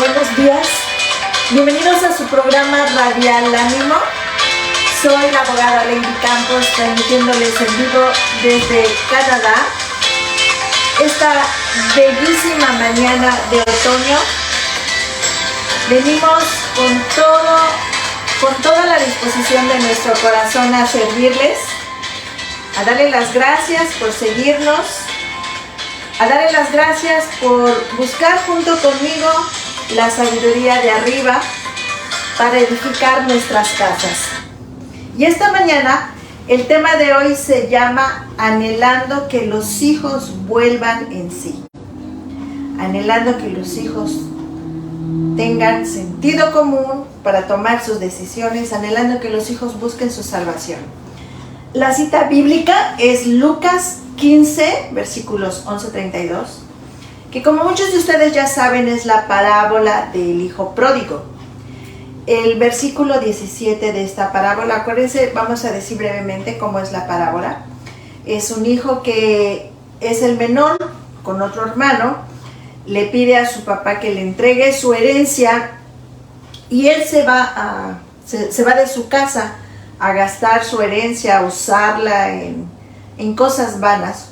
Buenos días, bienvenidos a su programa Radial Ánimo. Soy la abogada Lady Campos, transmitiéndoles en vivo desde Canadá esta bellísima mañana de otoño. Venimos con toda la disposición de nuestro corazón a servirles, a darle las gracias por seguirnos, a darle las gracias por buscar junto conmigo la sabiduría de arriba para edificar nuestras casas. Y esta mañana el tema de hoy se llama anhelando que los hijos vuelvan en sí. Anhelando que los hijos tengan sentido común para tomar sus decisiones, anhelando que los hijos busquen su salvación. La cita bíblica es Lucas 15, versículos 11-32, que como muchos de ustedes ya saben es la parábola del hijo pródigo. El versículo 17 de esta parábola, acuérdense, vamos a decir brevemente cómo es la parábola. Es un hijo que es el menor con otro hermano, le pide a su papá que le entregue su herencia y él se va de su casa a gastar su herencia, a usarla en cosas vanas.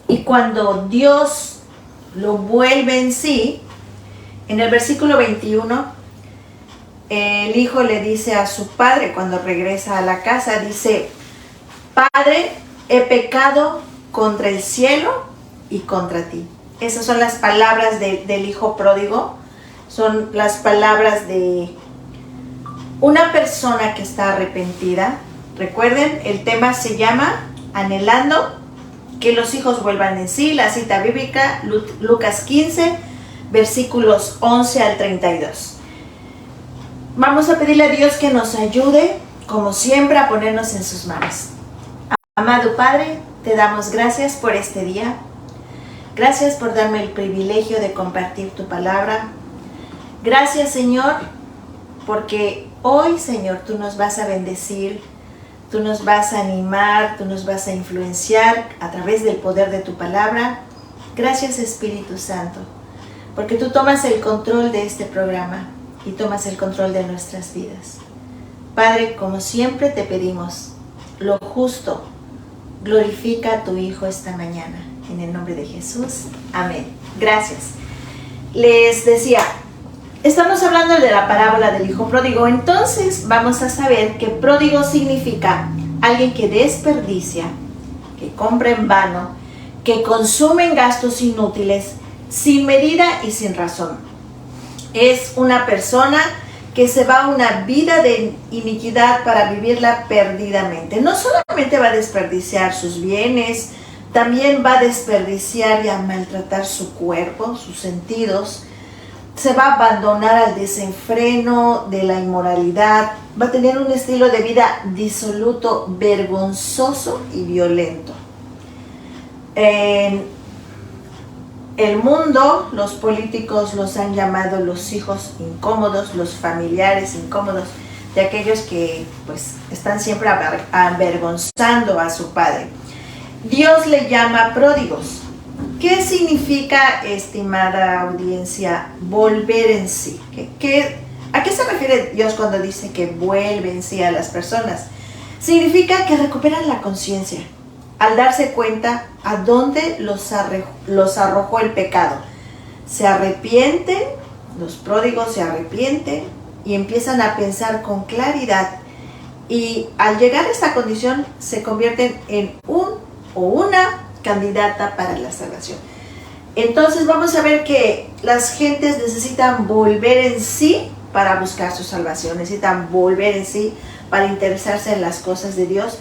Y cuando Dios lo vuelve en sí, en el versículo 21, el hijo le dice a su padre cuando regresa a la casa, dice: Padre, he pecado contra el cielo y contra ti. Esas son las palabras del hijo pródigo, son las palabras de una persona que está arrepentida. Recuerden, el tema se llama anhelando que los hijos vuelvan en sí. La cita bíblica, Lucas 15, versículos 11-32. Vamos a pedirle a Dios que nos ayude, como siempre, a ponernos en sus manos. Amado Padre, te damos gracias por este día. Gracias por darme el privilegio de compartir tu palabra. Gracias, Señor, porque hoy, Señor, tú nos vas a bendecir. Tú nos vas a animar, tú nos vas a influenciar a través del poder de tu palabra. Gracias, Espíritu Santo, porque tú tomas el control de este programa y tomas el control de nuestras vidas. Padre, como siempre te pedimos lo justo. Glorifica a tu Hijo esta mañana. En el nombre de Jesús. Amén. Gracias. Les decía, estamos hablando de la parábola del hijo pródigo. Entonces vamos a saber que pródigo significa alguien que desperdicia, que compra en vano, que consume en gastos inútiles, sin medida y sin razón. Es una persona que se va a una vida de iniquidad para vivirla perdidamente. No solamente va a desperdiciar sus bienes, también va a desperdiciar y a maltratar su cuerpo, sus sentidos. Se va a abandonar al desenfreno de la inmoralidad, va a tener un estilo de vida disoluto, vergonzoso y violento. En el mundo, los políticos los han llamado los hijos incómodos, los familiares incómodos, de aquellos que pues están siempre avergonzando a su padre. Dios le llama pródigos. ¿Qué significa, estimada audiencia, volver en sí? ¿A qué se refiere Dios cuando dice que vuelve en sí a las personas? Significa que recuperan la conciencia al darse cuenta a dónde los arrojó el pecado. Se arrepienten, los pródigos se arrepienten y empiezan a pensar con claridad. Y al llegar a esta condición se convierten en un o una candidata para la salvación. Entonces vamos a ver que las gentes necesitan volver en sí para buscar su salvación, necesitan volver en sí para interesarse en las cosas de Dios.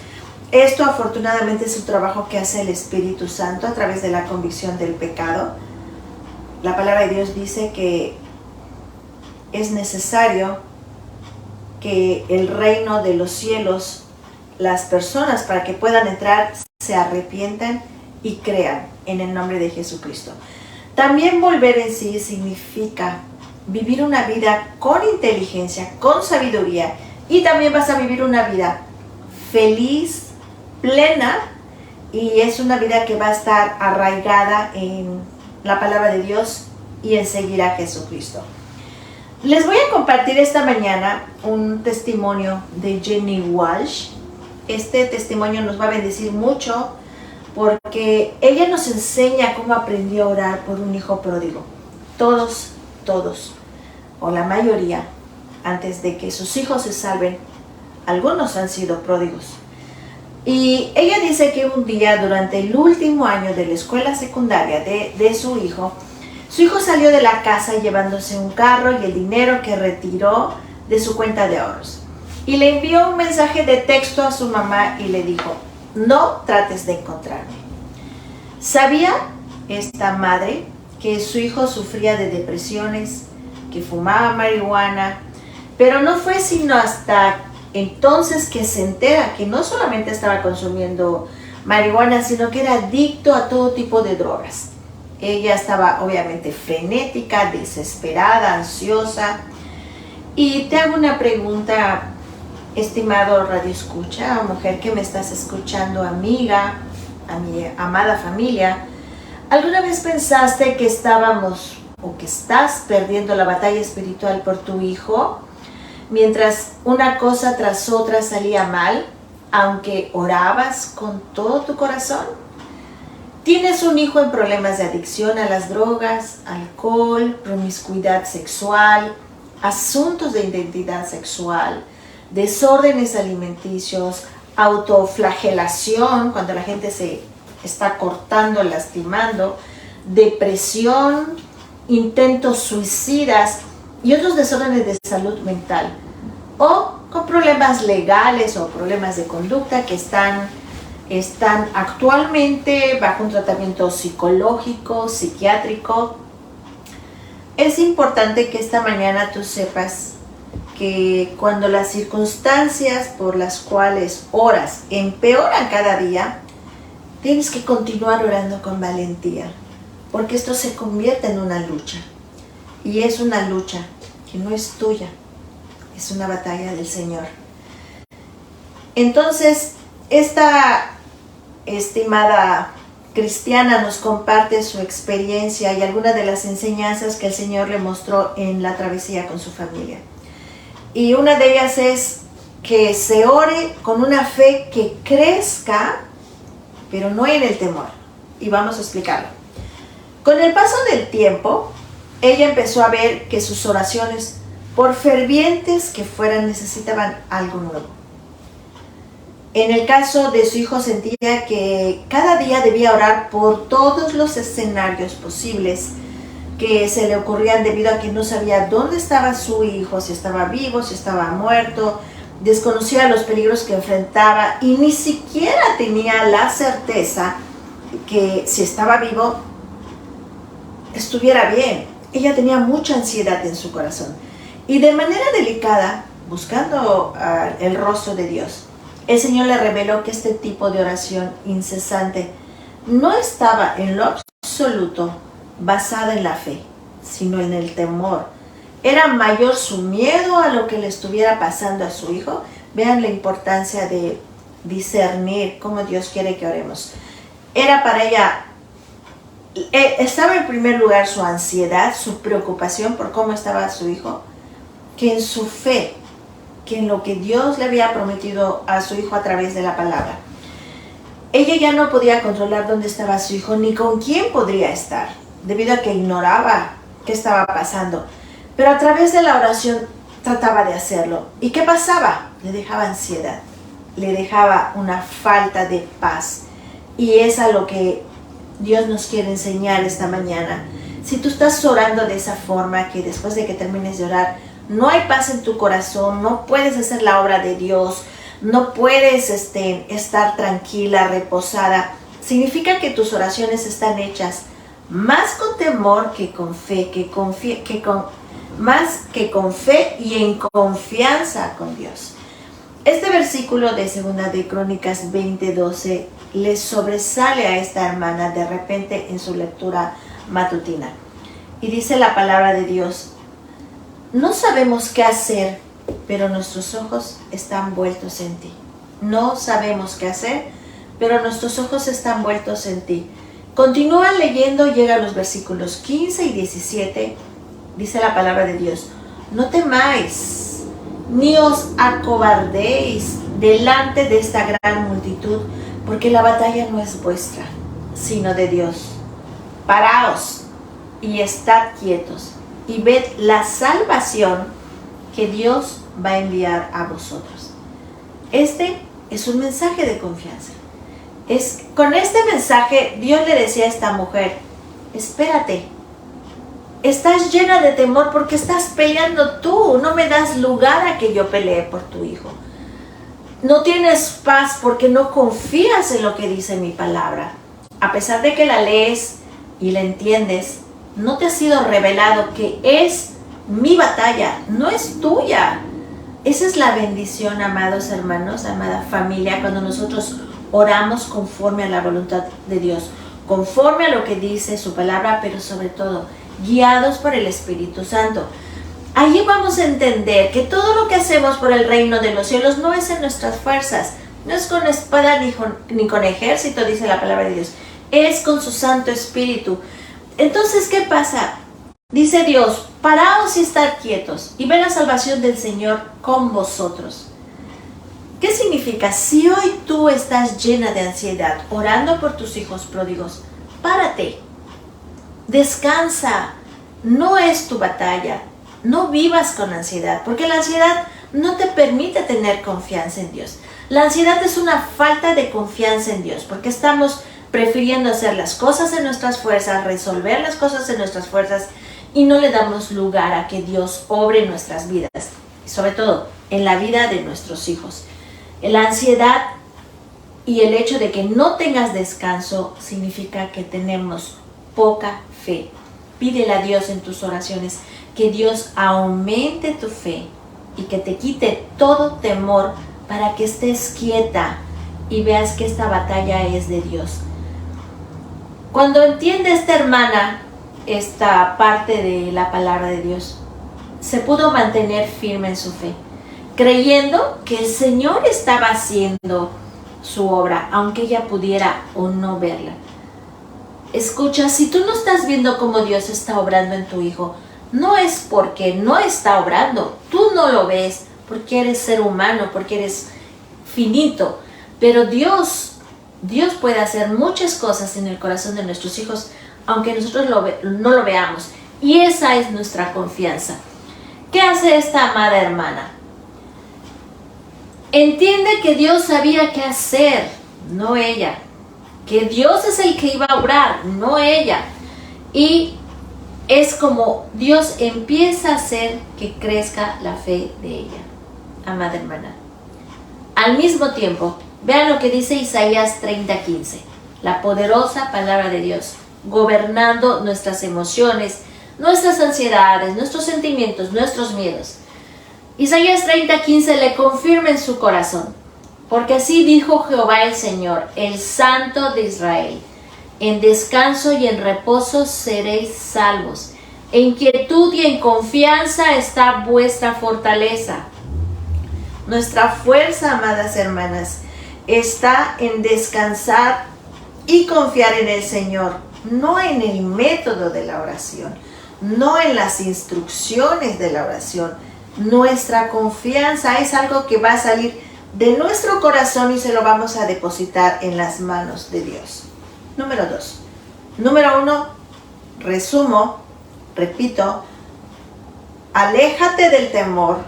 Esto afortunadamente es un trabajo que hace el Espíritu Santo a través de la convicción del pecado. La palabra de Dios dice que es necesario que el reino de los cielos, las personas para que puedan entrar, se arrepientan y crean en el nombre de Jesucristo. También volver en sí significa vivir una vida con inteligencia, con sabiduría, y también vas a vivir una vida feliz, plena y es una vida que va a estar arraigada en la palabra de Dios y en seguir a Jesucristo. Les voy a compartir esta mañana un testimonio de Jenny Walsh. Este testimonio nos va a bendecir mucho porque ella nos enseña cómo aprendió a orar por un hijo pródigo. Todos, o la mayoría, antes de que sus hijos se salven, algunos han sido pródigos. Y ella dice que un día, durante el último año de la escuela secundaria de su hijo salió de la casa llevándose un carro y el dinero que retiró de su cuenta de ahorros. Y le envió un mensaje de texto a su mamá y le dijo: no trates de encontrarme. ¿Sabía esta madre que su hijo sufría de depresiones, que fumaba marihuana? Pero no fue sino hasta entonces que se entera que no solamente estaba consumiendo marihuana, sino que era adicto a todo tipo de drogas. Ella estaba obviamente frenética, desesperada, ansiosa. Y te hago una pregunta, estimado radioescucha, mujer que me estás escuchando, amiga, a mi amada familia, ¿alguna vez pensaste que estábamos o que estás perdiendo la batalla espiritual por tu hijo? Mientras una cosa tras otra salía mal, aunque orabas con todo tu corazón. Tienes un hijo en problemas de adicción a las drogas, alcohol, promiscuidad sexual, asuntos de identidad sexual, desórdenes alimenticios, autoflagelación, cuando la gente se está cortando, lastimando, depresión, intentos suicidas y otros desórdenes de salud mental, o con problemas legales o problemas de conducta que están actualmente bajo un tratamiento psicológico, psiquiátrico. Es importante que esta mañana tú sepas que cuando las circunstancias por las cuales oras empeoran cada día, tienes que continuar orando con valentía, porque esto se convierte en una lucha. Y es una lucha que no es tuya, es una batalla del Señor. Entonces, esta estimada cristiana nos comparte su experiencia y algunas de las enseñanzas que el Señor le mostró en la travesía con su familia. Y una de ellas es que se ore con una fe que crezca, pero no en el temor. Y vamos a explicarlo. Con el paso del tiempo, ella empezó a ver que sus oraciones, por fervientes que fueran, necesitaban algo nuevo. En el caso de su hijo, sentía que cada día debía orar por todos los escenarios posibles que se le ocurrían, debido a que no sabía dónde estaba su hijo, si estaba vivo, si estaba muerto, desconocía los peligros que enfrentaba y ni siquiera tenía la certeza que si estaba vivo estuviera bien. Ella tenía mucha ansiedad en su corazón y de manera delicada, buscando el rostro de Dios, el Señor le reveló que este tipo de oración incesante no estaba en lo absoluto basada en la fe, sino en el temor. Era mayor su miedo a lo que le estuviera pasando a su hijo. Vean la importancia de discernir cómo Dios quiere que oremos. Era para ella, estaba en primer lugar su ansiedad, su preocupación por cómo estaba su hijo, que en su fe, que en lo que Dios le había prometido a su hijo a través de la palabra. Ella ya no podía controlar dónde estaba su hijo ni con quién podría estar, debido a que ignoraba qué estaba pasando. Pero a través de la oración trataba de hacerlo. ¿Y qué pasaba? Le dejaba ansiedad, le dejaba una falta de paz. Y es a lo que Dios nos quiere enseñar esta mañana. Si tú estás orando de esa forma, que después de que termines de orar no hay paz en tu corazón, no puedes hacer la obra de Dios, no puedes estar tranquila, reposada, significa que tus oraciones están hechas más con temor que con fe, más que con fe y en confianza con Dios. Este versículo de 2 de Crónicas 20:12 le sobresale a esta hermana de repente en su lectura matutina. Y dice la palabra de Dios: no sabemos qué hacer, pero nuestros ojos están vueltos en ti. No sabemos qué hacer, pero nuestros ojos están vueltos en ti. Continúa leyendo, llega a los versículos 15 y 17, dice la palabra de Dios: no temáis, ni os acobardéis delante de esta gran multitud, porque la batalla no es vuestra, sino de Dios. Paraos y estad quietos, y ved la salvación que Dios va a enviar a vosotros. Este es un mensaje de confianza. Con este mensaje Dios le decía a esta mujer: espérate, estás llena de temor porque estás peleando tú, no me das lugar a que yo pelee por tu hijo. No tienes paz porque no confías en lo que dice mi palabra. A pesar de que la lees y la entiendes, no te ha sido revelado que es mi batalla, no es tuya. Esa es la bendición, amados hermanos, amada familia, cuando nosotros oramos conforme a la voluntad de Dios, conforme a lo que dice su palabra, pero sobre todo guiados por el Espíritu Santo. Allí vamos a entender que todo lo que hacemos por el reino de los cielos no es en nuestras fuerzas, no es con espada ni con ejército, dice la palabra de Dios, es con su Santo Espíritu. Entonces, ¿qué pasa? Dice Dios: paraos y estad quietos, y ve la salvación del Señor con vosotros. ¿Qué significa? Si hoy tú estás llena de ansiedad, orando por tus hijos pródigos, párate, descansa, no es tu batalla, no vivas con ansiedad, porque la ansiedad no te permite tener confianza en Dios. La ansiedad es una falta de confianza en Dios, porque estamos prefiriendo hacer las cosas en nuestras fuerzas, resolver las cosas en nuestras fuerzas, y no le damos lugar a que Dios obre en nuestras vidas, y sobre todo en la vida de nuestros hijos. La ansiedad y el hecho de que no tengas descanso significa que tenemos poca fe. Pídele a Dios en tus oraciones que Dios aumente tu fe y que te quite todo temor para que estés quieta y veas que esta batalla es de Dios. Cuando entiende esta hermana esta parte de la palabra de Dios, se pudo mantener firme en su fe, creyendo que el Señor estaba haciendo su obra, aunque ella pudiera o no verla. Escucha, si tú no estás viendo cómo Dios está obrando en tu hijo, no es porque no está obrando, tú no lo ves, porque eres ser humano, porque eres finito, pero Dios puede hacer muchas cosas en el corazón de nuestros hijos, aunque nosotros no lo veamos, y esa es nuestra confianza. ¿Qué hace esta amada hermana? Entiende que Dios sabía qué hacer, no ella. Que Dios es el que iba a obrar, no ella. Y es como Dios empieza a hacer que crezca la fe de ella, amada hermana. Al mismo tiempo, vean lo que dice Isaías 30:15, la poderosa palabra de Dios, gobernando nuestras emociones, nuestras ansiedades, nuestros sentimientos, nuestros miedos. Isaías 30:15 le confirma en su corazón: porque así dijo Jehová el Señor, el Santo de Israel: en descanso y en reposo seréis salvos. En quietud y en confianza está vuestra fortaleza. Nuestra fuerza, amadas hermanas, está en descansar y confiar en el Señor, no en el método de la oración, no en las instrucciones de la oración. Nuestra confianza es algo que va a salir de nuestro corazón y se lo vamos a depositar en las manos de Dios. Número 2. Número 1, resumo, repito: aléjate del temor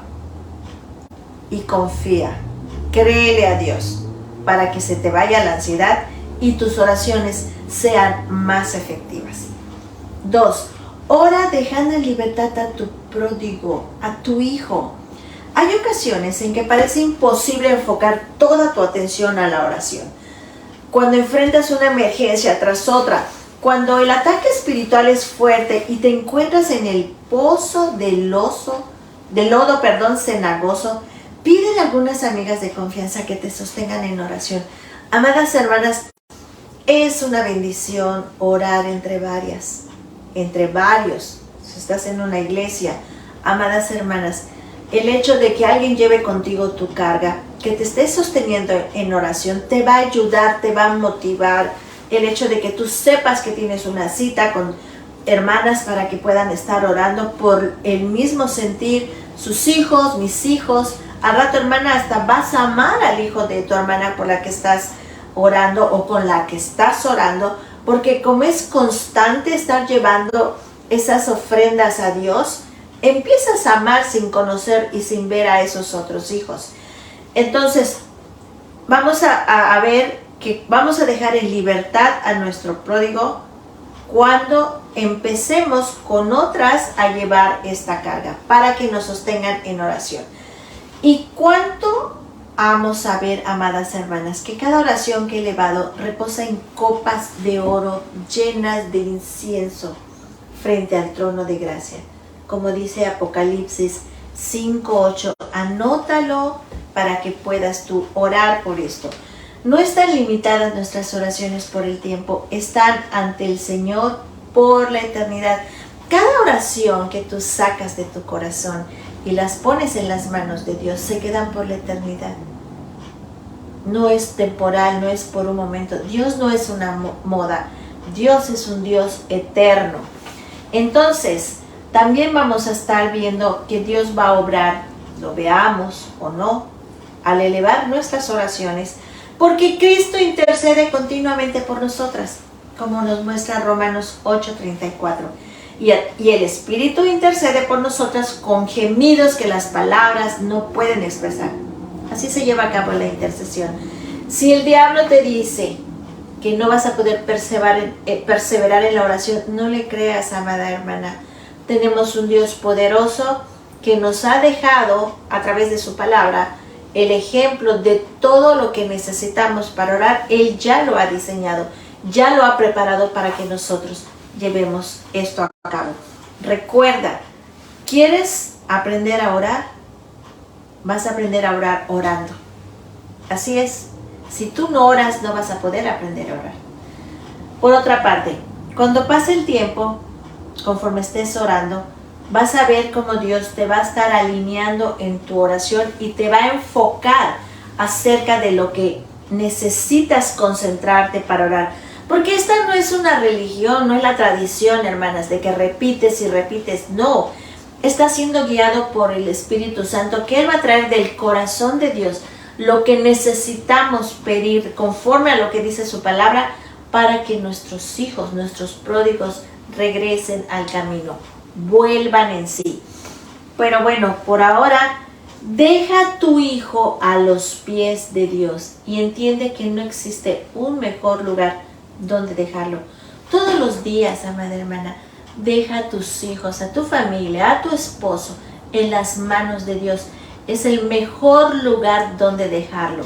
y confía. Créele a Dios para que se te vaya la ansiedad y tus oraciones sean más efectivas. 2. Ora dejando en libertad a tu pródigo, a tu hijo. Hay ocasiones en que parece imposible enfocar toda tu atención a la oración. Cuando enfrentas una emergencia tras otra, cuando el ataque espiritual es fuerte y te encuentras en el pozo del lodo cenagoso, pídele a algunas amigas de confianza que te sostengan en oración. Amadas hermanas, es una bendición orar entre varios. Si estás en una iglesia, amadas hermanas, el hecho de que alguien lleve contigo tu carga que te estés sosteniendo en oración te va a ayudar, te va a motivar el hecho de que tú sepas que tienes una cita con hermanas para que puedan estar orando por el mismo sentir, sus hijos, mis hijos. Al rato, hermana, hasta vas a amar al hijo de tu hermana por la que estás orando o con la que estás orando, porque como es constante estar llevando esas ofrendas a Dios, empiezas a amar sin conocer y sin ver a esos otros hijos. Entonces, vamos a ver que vamos a dejar en libertad a nuestro pródigo cuando empecemos con otras a llevar esta carga, para que nos sostengan en oración. ¿Y cuánto vamos a ver, amadas hermanas, que cada oración que he elevado reposa en copas de oro llenas de incienso frente al trono de gracia? Como dice Apocalipsis 5:8, anótalo para que puedas tú orar por esto. No están limitadas nuestras oraciones por el tiempo, están ante el Señor por la eternidad. Cada oración que tú sacas de tu corazón y las pones en las manos de Dios se quedan por la eternidad. No es temporal, no es por un momento. Dios no es una moda, Dios es un Dios eterno. Entonces, también vamos a estar viendo que Dios va a obrar, lo veamos o no, al elevar nuestras oraciones, porque Cristo intercede continuamente por nosotras, como nos muestra Romanos 8:34. Y el Espíritu intercede por nosotras con gemidos que las palabras no pueden expresar. Así se lleva a cabo la intercesión. Si el diablo te dice que no vas a poder perseverar en la oración, no le creas, amada hermana. Tenemos un Dios poderoso que nos ha dejado, a través de su palabra, el ejemplo de todo lo que necesitamos para orar. Él ya lo ha diseñado, ya lo ha preparado para que nosotros llevemos esto a cabo. Recuerda, ¿quieres aprender a orar? Vas a aprender a orar orando. Así es. Si tú no oras, no vas a poder aprender a orar. Por otra parte, cuando pase el tiempo, conforme estés orando, vas a ver cómo Dios te va a estar alineando en tu oración y te va a enfocar acerca de lo que necesitas concentrarte para orar. Porque esta no es una religión, no es la tradición, hermanas, de que repites y repites. No, está siendo guiado por el Espíritu Santo, que Él va a traer del corazón de Dios lo que necesitamos pedir conforme a lo que dice su palabra, para que nuestros hijos, nuestros pródigos, regresen al camino, vuelvan en sí. Pero bueno, por ahora, deja a tu hijo a los pies de Dios y entiende que no existe un mejor lugar donde dejarlo. Todos los días, amada hermana, deja a tus hijos, a tu familia, a tu esposo en las manos de Dios. Es el mejor lugar donde dejarlo.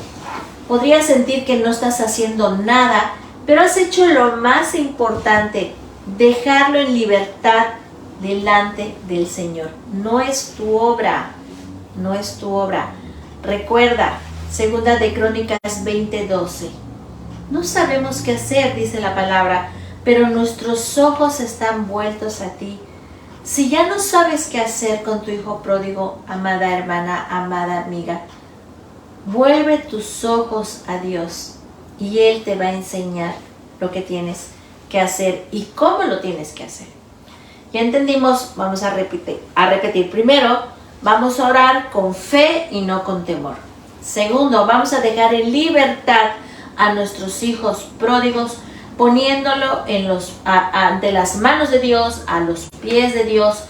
Podrías sentir que no estás haciendo nada, pero has hecho lo más importante, dejarlo en libertad delante del Señor. No es tu obra, no es tu obra. Recuerda, 2 de Crónicas 20:12. No sabemos qué hacer, dice la palabra, pero nuestros ojos están vueltos a ti. Si ya no sabes qué hacer con tu hijo pródigo, amada hermana, amada amiga, vuelve tus ojos a Dios y Él te va a enseñar lo que tienes que hacer y cómo lo tienes que hacer. Ya entendimos, vamos a repetir. Primero, vamos a orar con fe y no con temor. Segundo, vamos a dejar en libertad a nuestros hijos pródigos, poniéndolo ante las manos de Dios, a los pies de Dios,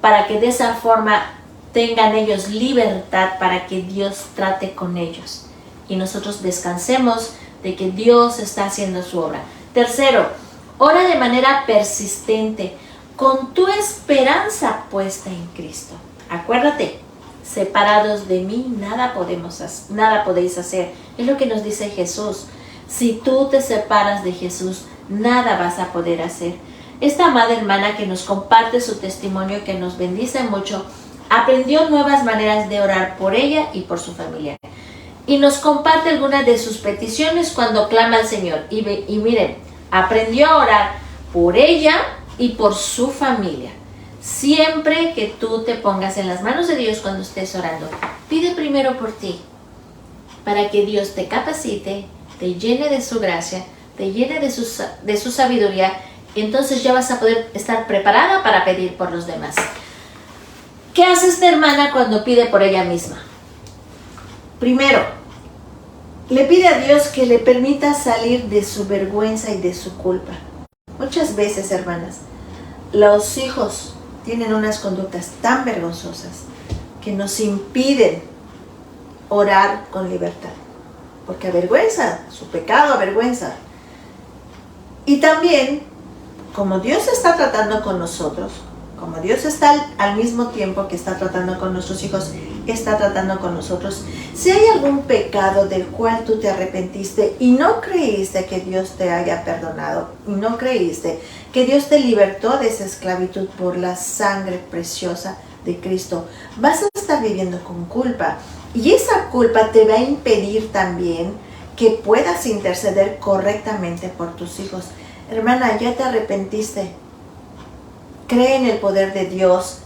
para que de esa forma tengan ellos libertad, para que Dios trate con ellos y nosotros descansemos de que Dios está haciendo su obra. Tercero, ora de manera persistente, con tu esperanza puesta en Cristo. Acuérdate, separados de mí nada podéis hacer. Es lo que nos dice Jesús. Si tú te separas de Jesús, nada vas a poder hacer. Esta amada hermana que nos comparte su testimonio, que nos bendice mucho, aprendió nuevas maneras de orar por ella y por su familia. Y nos comparte algunas de sus peticiones cuando clama al Señor. Y miren, aprendió a orar por ella y por su familia. Siempre que tú te pongas en las manos de Dios cuando estés orando, pide primero por ti. para que Dios te capacite, te llene de su gracia, te llene de su sabiduría, y entonces ya vas a poder estar preparada para pedir por los demás. ¿Qué hace esta hermana cuando pide por ella misma? Primero, le pide a Dios que le permita salir de su vergüenza y de su culpa. Muchas veces, hermanas, los hijos tienen unas conductas tan vergonzosas que nos impiden orar con libertad, porque avergüenza, su pecado avergüenza. Y también, como Dios está tratando con nosotros, como Dios está al mismo tiempo que está tratando con nuestros hijos, está tratando con nosotros. Si hay algún pecado del cual tú te arrepentiste y no creíste que Dios te haya perdonado, y no creíste que Dios te libertó de esa esclavitud por la sangre preciosa de Cristo, vas a estar viviendo con culpa. Y esa culpa te va a impedir también que puedas interceder correctamente por tus hijos. Hermana, ya te arrepentiste. Cree en el poder de Dios,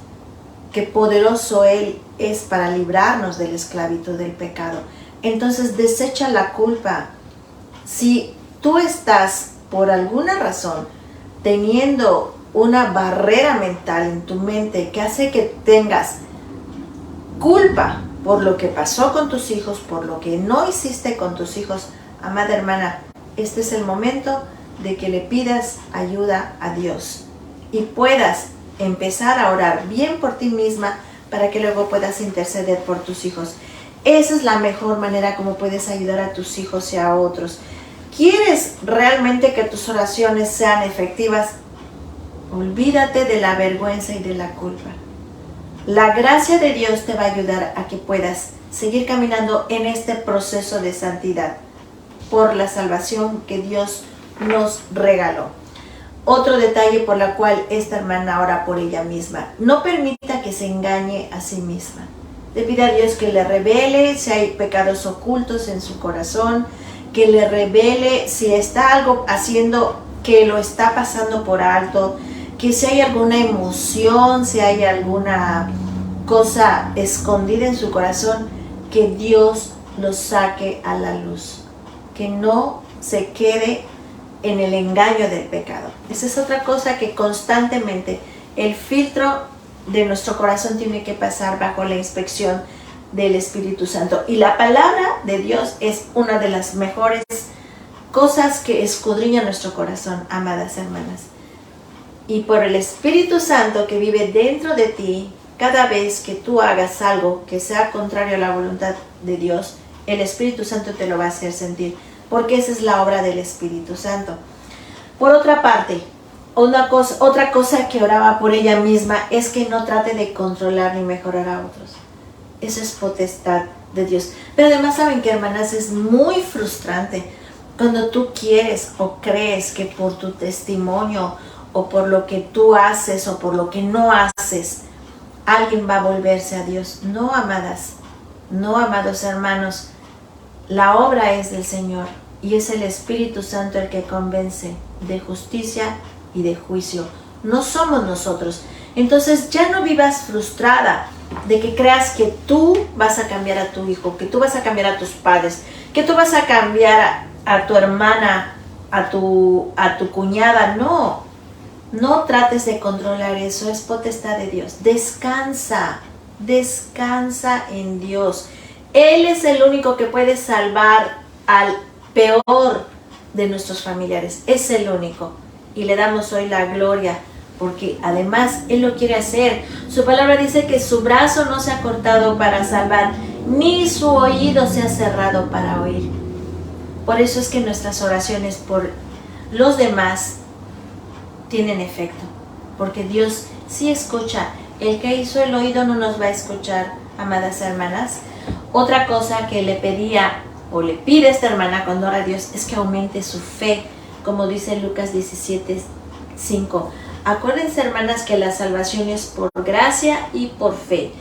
que poderoso Él es para librarnos de la esclavitud del pecado. Entonces desecha la culpa. Si tú estás por alguna razón teniendo una barrera mental en tu mente que hace que tengas culpa por lo que pasó con tus hijos, por lo que no hiciste con tus hijos, amada hermana, este es el momento de que le pidas ayuda a Dios y puedas empezar a orar bien por ti misma para que luego puedas interceder por tus hijos. Esa es la mejor manera como puedes ayudar a tus hijos y a otros. ¿Quieres realmente que tus oraciones sean efectivas? Olvídate de la vergüenza y de la culpa. La gracia de Dios te va a ayudar a que puedas seguir caminando en este proceso de santidad por la salvación que Dios nos regaló. Otro detalle por la cual esta hermana ora por ella misma: no permita que se engañe a sí misma. Le pide a Dios que le revele si hay pecados ocultos en su corazón, que le revele si está algo haciendo que lo está pasando por alto, que si hay alguna emoción, si hay alguna cosa escondida en su corazón, que Dios lo saque a la luz, que no se quede en el engaño del pecado. Esa es otra cosa, que constantemente el filtro de nuestro corazón tiene que pasar bajo la inspección del Espíritu Santo. Y la palabra de Dios es una de las mejores cosas que escudriña nuestro corazón, amadas hermanas. Y por el Espíritu Santo que vive dentro de ti, cada vez que tú hagas algo que sea contrario a la voluntad de Dios, el Espíritu Santo te lo va a hacer sentir, porque esa es la obra del Espíritu Santo. Por otra parte, otra cosa que oraba por ella misma es que no trate de controlar ni mejorar a otros. Eso es potestad de Dios. Pero además, ¿saben qué, hermanas? Es muy frustrante cuando tú quieres o crees que por tu testimonio o por lo que tú haces o por lo que no haces, alguien va a volverse a Dios. No, amadas, no, amados hermanos, la obra es del Señor y es el Espíritu Santo el que convence de justicia y de juicio. No somos nosotros. Entonces ya no vivas frustrada de que creas que tú vas a cambiar a tu hijo, que tú vas a cambiar a tus padres, que tú vas a cambiar a tu hermana, a tu cuñada. No trates de controlar eso, es potestad de Dios. Descansa en Dios. Él es el único que puede salvar al peor de nuestros familiares, es el único. Y le damos hoy la gloria, porque además Él lo quiere hacer. Su palabra dice que su brazo no se ha cortado para salvar, ni su oído se ha cerrado para oír. Por eso es que nuestras oraciones por los demás tienen efecto, porque Dios sí escucha. El que hizo el oído no nos va a escuchar, amadas hermanas. Otra cosa que le pedía o le pide esta hermana cuando ora a Dios es que aumente su fe, como dice Lucas 17:5. Acuérdense, hermanas, que la salvación es por gracia y por fe.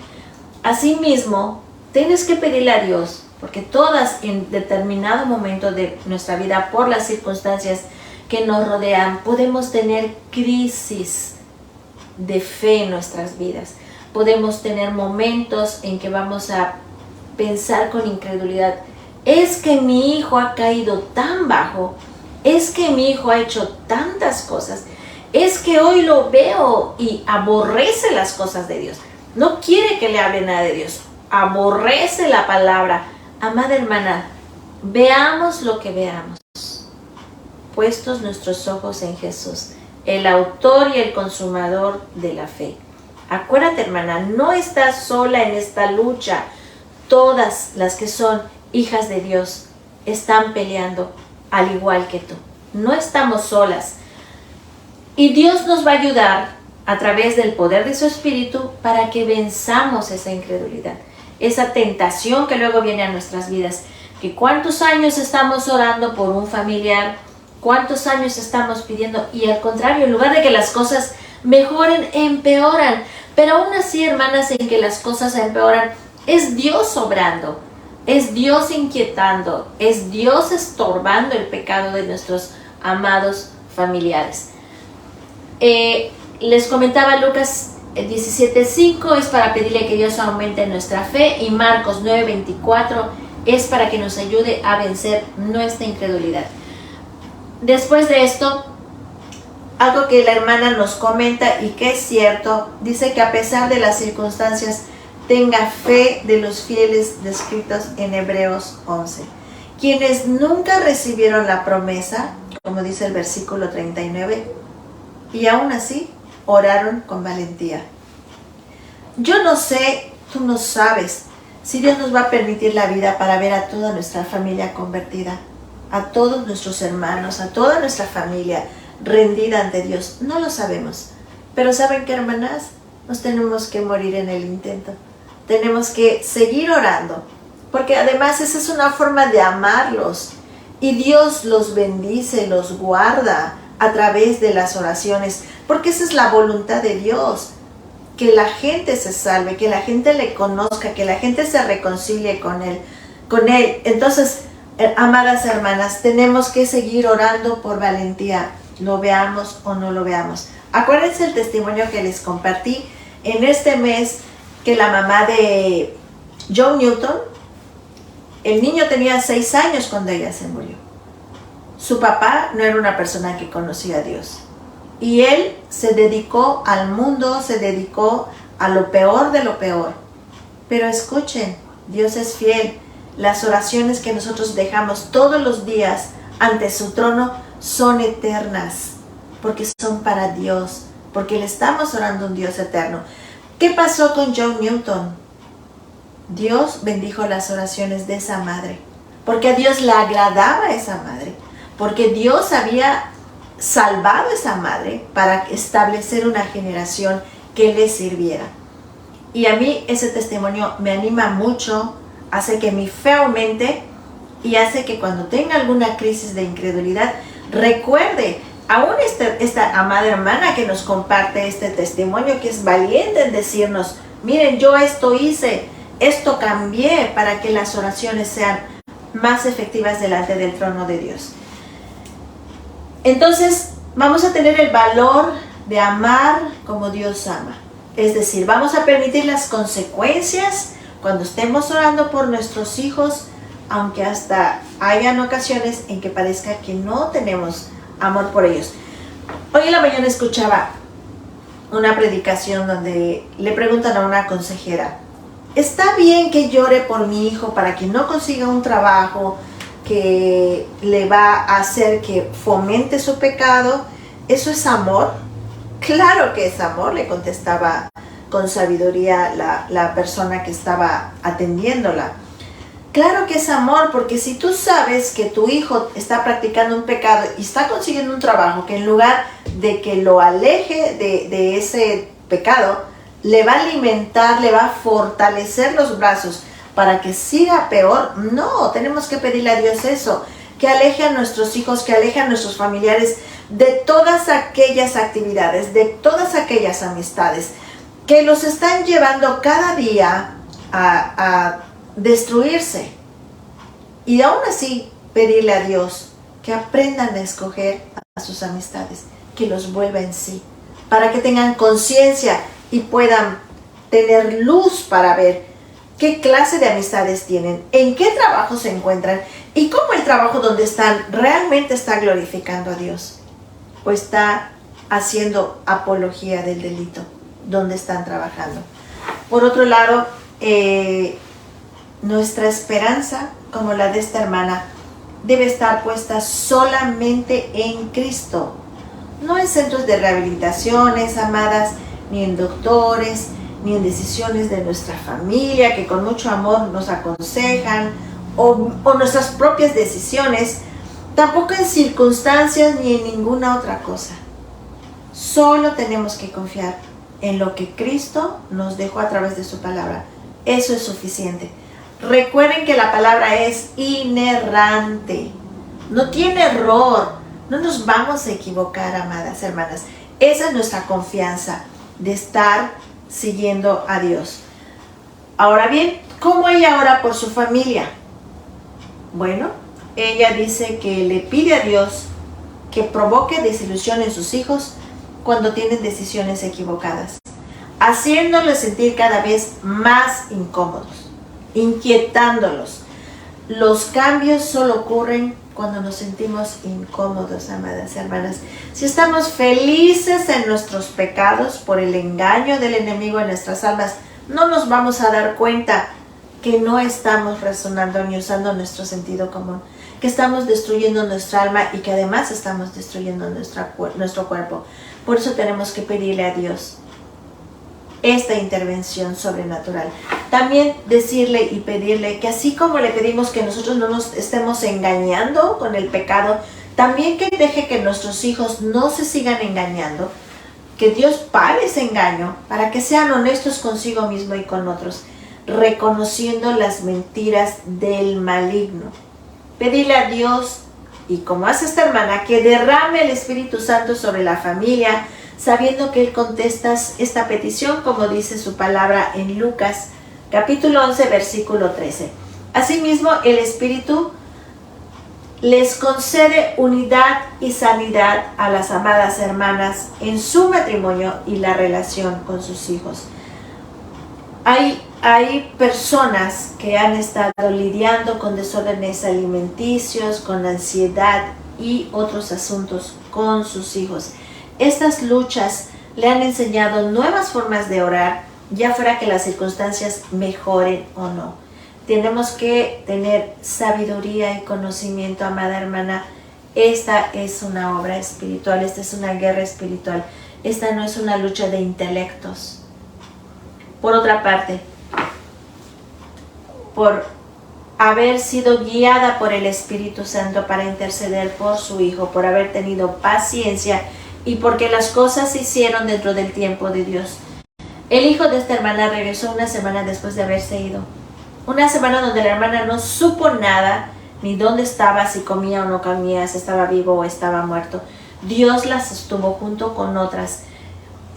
Asimismo, tienes que pedirle a Dios, porque todas en determinado momento de nuestra vida, por las circunstancias que nos rodean, podemos tener crisis de fe en nuestras vidas. Podemos tener momentos en que vamos a pensar con incredulidad es que mi hijo ha caído tan bajo, es que mi hijo ha hecho tantas cosas, es que hoy lo veo y aborrece las cosas de Dios, no quiere que le hable nada de Dios, aborrece la palabra. Amada hermana, veamos lo que veamos, puestos nuestros ojos en Jesús, el autor y el consumador de la fe. Acuérdate, hermana, no estás sola en esta lucha. Todas las que son hijas de Dios están peleando al igual que tú. No estamos solas. Y Dios nos va a ayudar a través del poder de su Espíritu para que venzamos esa incredulidad, esa tentación que luego viene a nuestras vidas. Que cuántos años estamos orando por un familiar, cuántos años estamos pidiendo, y al contrario, en lugar de que las cosas mejoren, empeoran. Pero aún así, hermanas, en que las cosas empeoran, es Dios obrando, es Dios inquietando, es Dios estorbando el pecado de nuestros amados familiares. Les comentaba Lucas 17:5 es para pedirle que Dios aumente nuestra fe, y Marcos 9:24 es para que nos ayude a vencer nuestra incredulidad. Después de esto, algo que la hermana nos comenta y que es cierto, dice que a pesar de las circunstancias, tenga fe de los fieles descritos en Hebreos 11, quienes nunca recibieron la promesa, como dice el versículo 39, y aún así oraron con valentía. Yo no sé, tú no sabes, si Dios nos va a permitir la vida para ver a toda nuestra familia convertida, a todos nuestros hermanos, a toda nuestra familia rendida ante Dios. No lo sabemos, pero ¿saben qué, hermanas? Nos tenemos que morir en el intento. Tenemos que seguir orando, porque además esa es una forma de amarlos, y Dios los bendice, los guarda a través de las oraciones, porque esa es la voluntad de Dios, que la gente se salve, que la gente le conozca, que la gente se reconcilie con Él. Entonces, amadas hermanas, tenemos que seguir orando por valentía, lo veamos o no lo veamos. Acuérdense el testimonio que les compartí en este mes, que la mamá de John Newton, el niño tenía 6 años cuando ella se murió. Su papá no era una persona que conocía a Dios, y él se dedicó al mundo, se dedicó a lo peor de lo peor. Pero escuchen, Dios es fiel. Las oraciones que nosotros dejamos todos los días ante su trono son eternas, porque son para Dios, porque le estamos orando a un Dios eterno. ¿Qué pasó con John Newton? Dios bendijo las oraciones de esa madre, porque a Dios le agradaba esa madre, porque Dios había salvado a esa madre para establecer una generación que le sirviera. Y a mí ese testimonio me anima mucho, hace que mi fe aumente, y hace que cuando tenga alguna crisis de incredulidad, recuerde aún esta amada hermana que nos comparte este testimonio, que es valiente en decirnos: miren, yo esto hice, esto cambié, para que las oraciones sean más efectivas delante del trono de Dios. Entonces, vamos a tener el valor de amar como Dios ama. Es decir, vamos a permitir las consecuencias cuando estemos orando por nuestros hijos, aunque hasta hayan ocasiones en que parezca que no tenemos amor por ellos. Hoy en la mañana escuchaba una predicación donde le preguntan a una consejera: ¿está bien que llore por mi hijo para que no consiga un trabajo que le va a hacer que fomente su pecado? ¿Eso es amor? Claro que es amor, le contestaba con sabiduría la persona que estaba atendiéndola. Claro que es amor, porque si tú sabes que tu hijo está practicando un pecado y está consiguiendo un trabajo que en lugar de que lo aleje de ese pecado, le va a alimentar, le va a fortalecer los brazos para que siga peor, no, tenemos que pedirle a Dios eso, que aleje a nuestros hijos, que aleje a nuestros familiares de todas aquellas actividades, de todas aquellas amistades que los están llevando cada día a destruirse. Y aún así pedirle a Dios que aprendan a escoger a sus amistades, que los vuelva en sí, para que tengan conciencia y puedan tener luz para ver qué clase de amistades tienen, en qué trabajo se encuentran y cómo el trabajo donde están realmente está glorificando a Dios o está haciendo apología del delito donde están trabajando. Por otro lado, nuestra esperanza, como la de esta hermana, debe estar puesta solamente en Cristo, no en centros de rehabilitaciones, amadas, ni en doctores, ni en decisiones de nuestra familia que con mucho amor nos aconsejan, o nuestras propias decisiones, tampoco en circunstancias ni en ninguna otra cosa. Solo tenemos que confiar en lo que Cristo nos dejó a través de su palabra. Eso es suficiente. Recuerden que la palabra es inerrante, no tiene error, no nos vamos a equivocar, amadas hermanas. Esa es nuestra confianza de estar siguiendo a Dios. Ahora bien, ¿cómo ella ora por su familia? Bueno, ella dice que le pide a Dios que provoque desilusión en sus hijos cuando tienen decisiones equivocadas, haciéndolos sentir cada vez más incómodos, inquietándolos. Los cambios solo ocurren cuando nos sentimos incómodos, amadas hermanas. Si estamos felices en nuestros pecados por el engaño del enemigo en nuestras almas, no nos vamos a dar cuenta que no estamos razonando ni usando nuestro sentido común, que estamos destruyendo nuestra alma y que además estamos destruyendo nuestro cuerpo. Por eso tenemos que pedirle a Dios esta intervención sobrenatural. También decirle y pedirle que así como le pedimos que nosotros no nos estemos engañando con el pecado, también que deje que nuestros hijos no se sigan engañando, que Dios pare ese engaño para que sean honestos consigo mismo y con otros, reconociendo las mentiras del maligno. Pedirle a Dios, y como hace esta hermana, que derrame el Espíritu Santo sobre la familia, sabiendo que Él contesta esta petición, como dice su palabra en Lucas, capítulo 11, versículo 13. Asimismo, el Espíritu les concede unidad y sanidad a las amadas hermanas en su matrimonio y la relación con sus hijos. Hay personas que han estado lidiando con desórdenes alimenticios, con ansiedad y otros asuntos con sus hijos. Estas luchas le han enseñado nuevas formas de orar, ya fuera que las circunstancias mejoren o no. Tenemos que tener sabiduría y conocimiento, amada hermana. Esta es una obra espiritual, esta es una guerra espiritual. Esta no es una lucha de intelectos. Por otra parte, por haber sido guiada por el Espíritu Santo para interceder por su hijo, por haber tenido paciencia y porque las cosas se hicieron dentro del tiempo de Dios. El hijo de esta hermana regresó una semana después de haberse ido. Una semana donde la hermana no supo nada, ni dónde estaba, si comía o no comía, si estaba vivo o estaba muerto. Dios las sostuvo junto con otras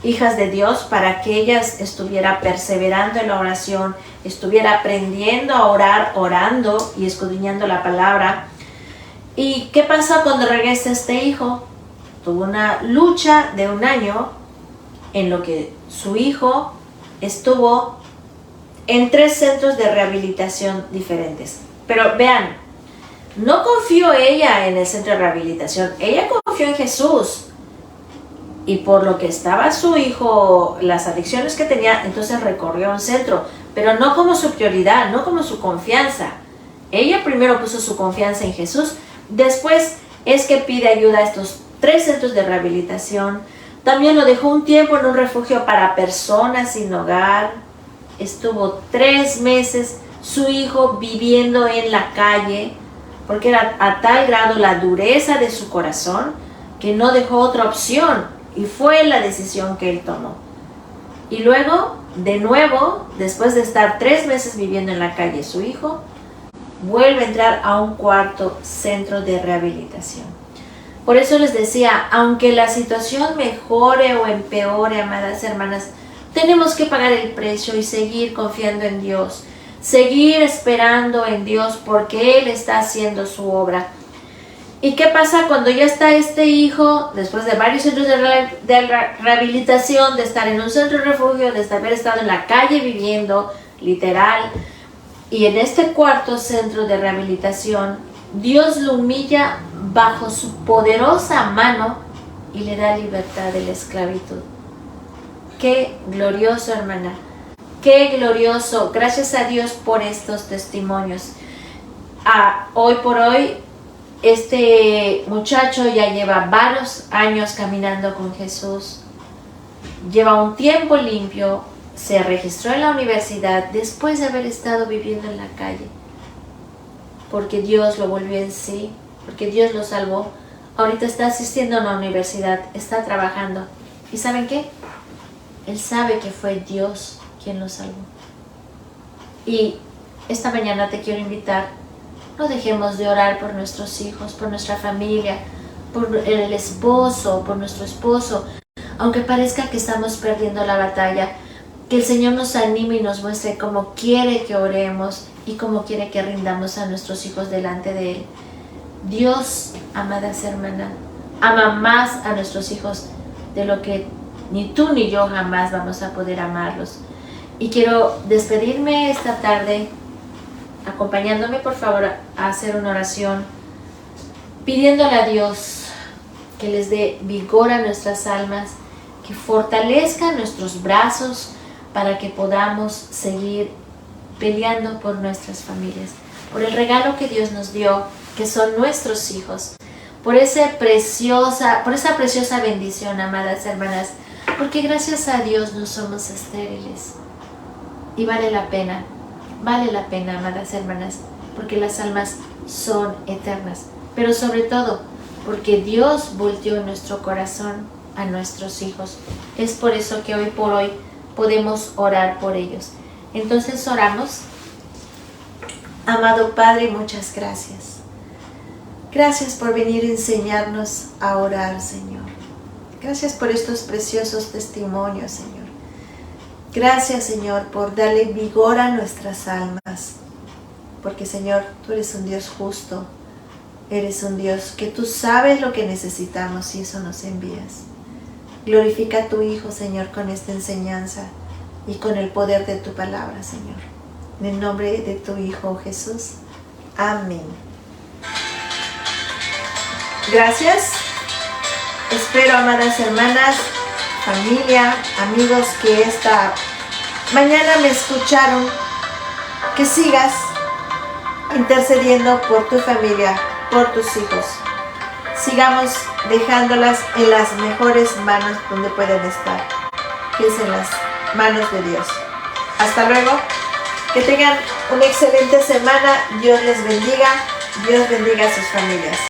hijas de Dios para que ellas estuvieran perseverando en la oración, estuviera aprendiendo a orar, orando y escudriñando la palabra. ¿Y qué pasa cuando regresa este hijo? Tuvo una lucha de 1 año en lo que su hijo estuvo en 3 centros de rehabilitación diferentes. Pero vean, no confió ella en el centro de rehabilitación, ella confió en Jesús. Y por lo que estaba su hijo, las adicciones que tenía, entonces recorrió un centro, pero no como su prioridad, no como su confianza. Ella primero puso su confianza en Jesús, después es que pide ayuda a estos 3 centros de rehabilitación. También lo dejó un tiempo en un refugio para personas sin hogar. Estuvo 3 meses su hijo viviendo en la calle, porque era a tal grado la dureza de su corazón que no dejó otra opción. Y fue la decisión que él tomó. Y luego, de nuevo, después de estar 3 meses viviendo en la calle, su hijo vuelve a entrar a un 4º centro de rehabilitación. Por eso les decía, aunque la situación mejore o empeore, amadas hermanas, tenemos que pagar el precio y seguir confiando en Dios, seguir esperando en Dios porque Él está haciendo su obra. ¿Y qué pasa cuando ya está este hijo, después de varios centros de rehabilitación, de estar en un centro de refugio, de haber estado en la calle viviendo, literal, Y en este cuarto centro de rehabilitación, Dios lo humilla bajo su poderosa mano y le da libertad de la esclavitud. Qué glorioso, hermana. Qué glorioso. Gracias a Dios por estos testimonios. Hoy por hoy, este muchacho ya lleva varios años caminando con Jesús. Lleva un tiempo limpio. Se registró en la universidad después de haber estado viviendo en la calle. Porque Dios lo volvió en sí. Porque Dios lo salvó. Ahorita está asistiendo a una universidad. Está trabajando. ¿Y saben qué? Él sabe que fue Dios quien lo salvó. Y esta mañana te quiero invitar, no dejemos de orar por nuestros hijos, por nuestra familia, por el esposo, por nuestro esposo. Aunque parezca que estamos perdiendo la batalla, que el Señor nos anime y nos muestre cómo quiere que oremos y cómo quiere que rindamos a nuestros hijos delante de Él. Dios, amadas hermanas, ama más a nuestros hijos de lo que ni tú ni yo jamás vamos a poder amarlos. Y quiero despedirme esta tarde, acompañándome por favor a hacer una oración, pidiéndole a Dios que les dé vigor a nuestras almas, que fortalezca nuestros brazos para que podamos seguir peleando por nuestras familias, por el regalo que Dios nos dio, que son nuestros hijos, por esa preciosa bendición, amadas hermanas, porque gracias a Dios no somos estériles. Y vale la pena, amadas hermanas, porque las almas son eternas, pero sobre todo porque Dios volteó nuestro corazón a nuestros hijos. Es por eso que hoy por hoy podemos orar por ellos. Entonces oramos. Amado Padre, muchas gracias. Gracias por venir a enseñarnos a orar, Señor. Gracias por estos preciosos testimonios, Señor. Gracias, Señor, por darle vigor a nuestras almas. Porque, Señor, tú eres un Dios justo. Eres un Dios que tú sabes lo que necesitamos y eso nos envías. Glorifica a tu Hijo, Señor, con esta enseñanza y con el poder de tu palabra, Señor. En el nombre de tu Hijo Jesús. Amén. Gracias. Espero, amadas hermanas, familia, amigos que esta mañana me escucharon, que sigas intercediendo por tu familia, por tus hijos. Sigamos dejándolas en las mejores manos donde pueden estar, que es en las manos de Dios. Hasta luego. Que tengan una excelente semana. Dios les bendiga. Dios bendiga a sus familias.